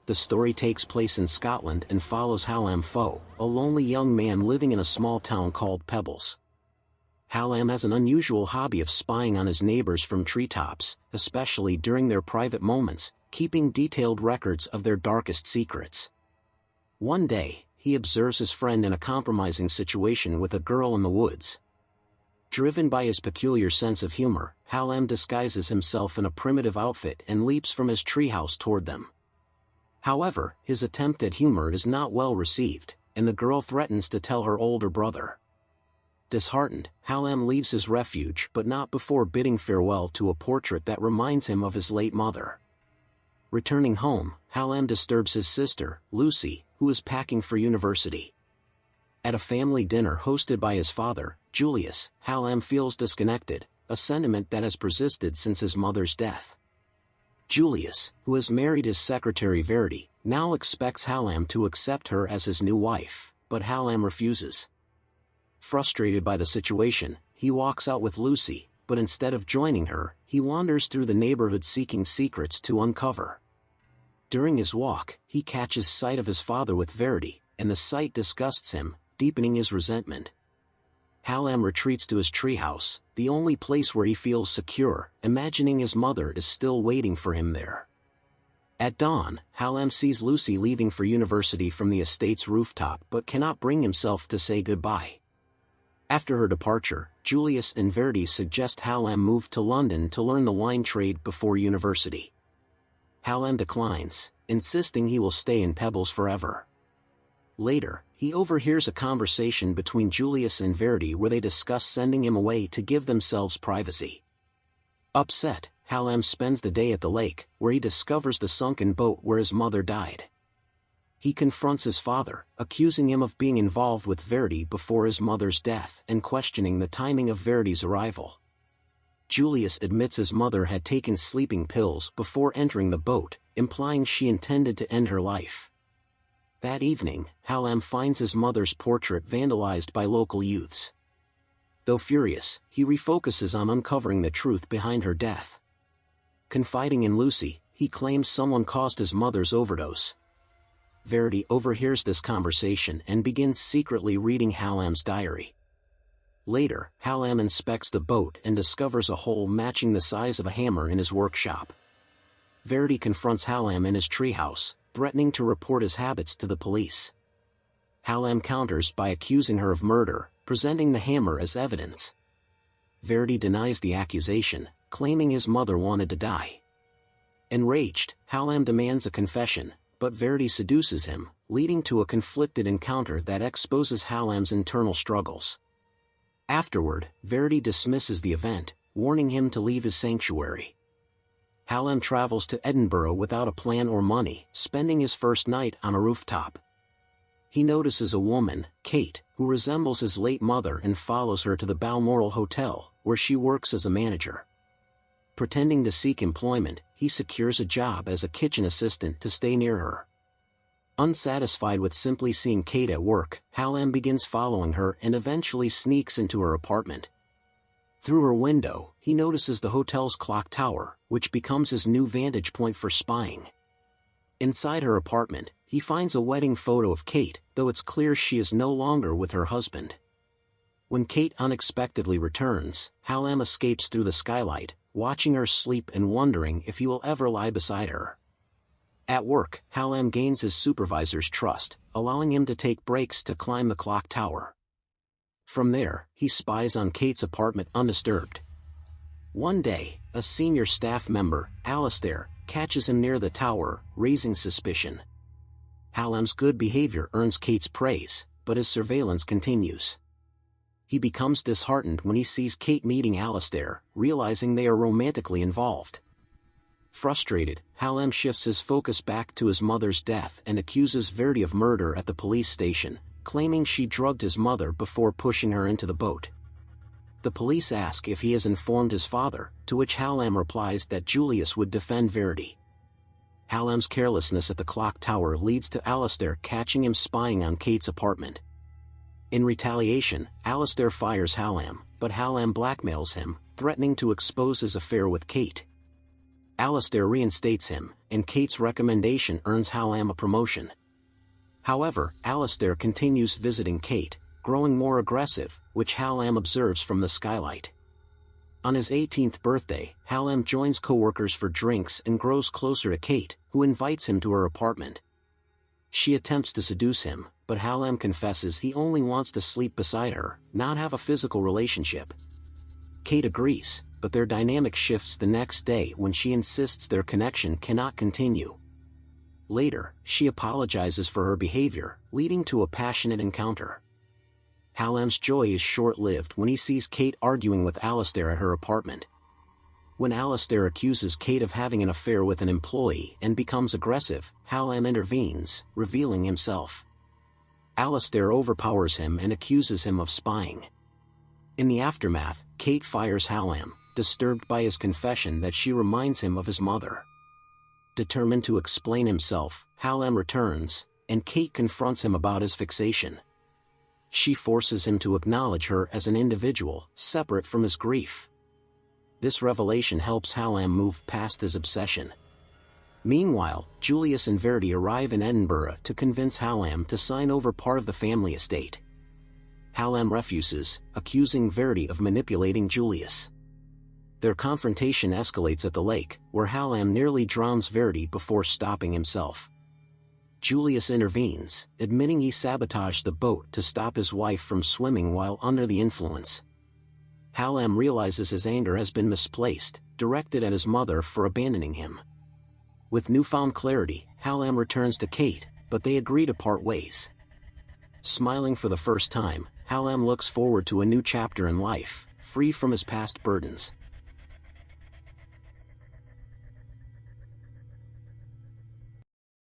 The story takes place in Scotland and follows Hallam Foe, a lonely young man living in a small town called Pebbles. Hallam has an unusual hobby of spying on his neighbors from treetops, especially during their private moments, keeping detailed records of their darkest secrets. One day, he observes his friend in a compromising situation with a girl in the woods. Driven by his peculiar sense of humor, Hallam disguises himself in a primitive outfit and leaps from his treehouse toward them. However, his attempt at humor is not well received, and the girl threatens to tell her older brother. Disheartened, Hallam leaves his refuge but not before bidding farewell to a portrait that reminds him of his late mother. Returning home, Hallam disturbs his sister, Lucy, who is packing for university. At a family dinner hosted by his father, Julius, Hallam feels disconnected, a sentiment that has persisted since his mother's death. Julius, who has married his secretary Verity, now expects Hallam to accept her as his new wife, but Hallam refuses. Frustrated by the situation, he walks out with Lucy, but instead of joining her, he wanders through the neighborhood seeking secrets to uncover. During his walk, he catches sight of his father with Verity, and the sight disgusts him, deepening his resentment. Hallam retreats to his treehouse, the only place where he feels secure, imagining his mother is still waiting for him there. At dawn, Hallam sees Lucy leaving for university from the estate's rooftop but cannot bring himself to say goodbye. After her departure, Julius and Verity suggest Hallam move to London to learn the wine trade before university. Hallam declines, insisting he will stay in Pebbles forever. Later, he overhears a conversation between Julius and Verity where they discuss sending him away to give themselves privacy. Upset, Hallam spends the day at the lake, where he discovers the sunken boat where his mother died. He confronts his father, accusing him of being involved with Verity before his mother's death and questioning the timing of Verity's arrival. Julius admits his mother had taken sleeping pills before entering the boat, implying she intended to end her life. That evening, Hallam finds his mother's portrait vandalized by local youths. Though furious, he refocuses on uncovering the truth behind her death. Confiding in Lucy, he claims someone caused his mother's overdose. Verity overhears this conversation and begins secretly reading Hallam's diary. Later, Hallam inspects the boat and discovers a hole matching the size of a hammer in his workshop. Verity confronts Hallam in his treehouse, threatening to report his habits to the police. Hallam counters by accusing her of murder, presenting the hammer as evidence. Verity denies the accusation, claiming his mother wanted to die. Enraged, Hallam demands a confession, but Verity seduces him, leading to a conflicted encounter that exposes Hallam's internal struggles. Afterward, Verity dismisses the event, warning him to leave his sanctuary. Hallam travels to Edinburgh without a plan or money, spending his first night on a rooftop. He notices a woman, Kate, who resembles his late mother and follows her to the Balmoral Hotel, where she works as a manager. Pretending to seek employment, he secures a job as a kitchen assistant to stay near her. Unsatisfied with simply seeing Kate at work, Hallam begins following her and eventually sneaks into her apartment. Through her window, he notices the hotel's clock tower, which becomes his new vantage point for spying. Inside her apartment, he finds a wedding photo of Kate, though it's clear she is no longer with her husband. When Kate unexpectedly returns, Hallam escapes through the skylight, watching her sleep and wondering if he will ever lie beside her. At work, Hallam gains his supervisor's trust, allowing him to take breaks to climb the clock tower. From there, he spies on Kate's apartment undisturbed. One day, a senior staff member, Alistair, catches him near the tower, raising suspicion. Hallam's good behavior earns Kate's praise, but his surveillance continues. He becomes disheartened when he sees Kate meeting Alistair, realizing they are romantically involved. Frustrated, Hallam shifts his focus back to his mother's death and accuses Verity of murder at the police station, claiming she drugged his mother before pushing her into the boat. The police ask if he has informed his father, to which Hallam replies that Julius would defend Verity. Hallam's carelessness at the clock tower leads to Alistair catching him spying on Kate's apartment. In retaliation, Alistair fires Hallam, but Hallam blackmails him, threatening to expose his affair with Kate. Alistair reinstates him, and Kate's recommendation earns Hallam a promotion. However, Alistair continues visiting Kate, growing more aggressive, which Hallam observes from the skylight. On his 18th birthday, Hallam joins co-workers for drinks and grows closer to Kate, who invites him to her apartment. She attempts to seduce him, but Hallam confesses he only wants to sleep beside her, not have a physical relationship. Kate agrees, but their dynamic shifts the next day when she insists their connection cannot continue. Later, she apologizes for her behavior, leading to a passionate encounter. Hallam's joy is short-lived when he sees Kate arguing with Alistair at her apartment. When Alistair accuses Kate of having an affair with an employee and becomes aggressive, Hallam intervenes, revealing himself. Alistair overpowers him and accuses him of spying. In the aftermath, Kate fires Hallam, disturbed by his confession that she reminds him of his mother. Determined to explain himself, Hallam returns, and Kate confronts him about his fixation. She forces him to acknowledge her as an individual, separate from his grief. This revelation helps Hallam move past his obsession. Meanwhile, Julius and Verity arrive in Edinburgh to convince Hallam to sign over part of the family estate. Hallam refuses, accusing Verity of manipulating Julius. Their confrontation escalates at the lake, where Hallam nearly drowns Verity before stopping himself. Julius intervenes, admitting he sabotaged the boat to stop his wife from swimming while under the influence. Hallam realizes his anger has been misplaced, directed at his mother for abandoning him. With newfound clarity, Hallam returns to Kate, but they agree to part ways. Smiling for the first time, Hallam looks forward to a new chapter in life, free from his past burdens.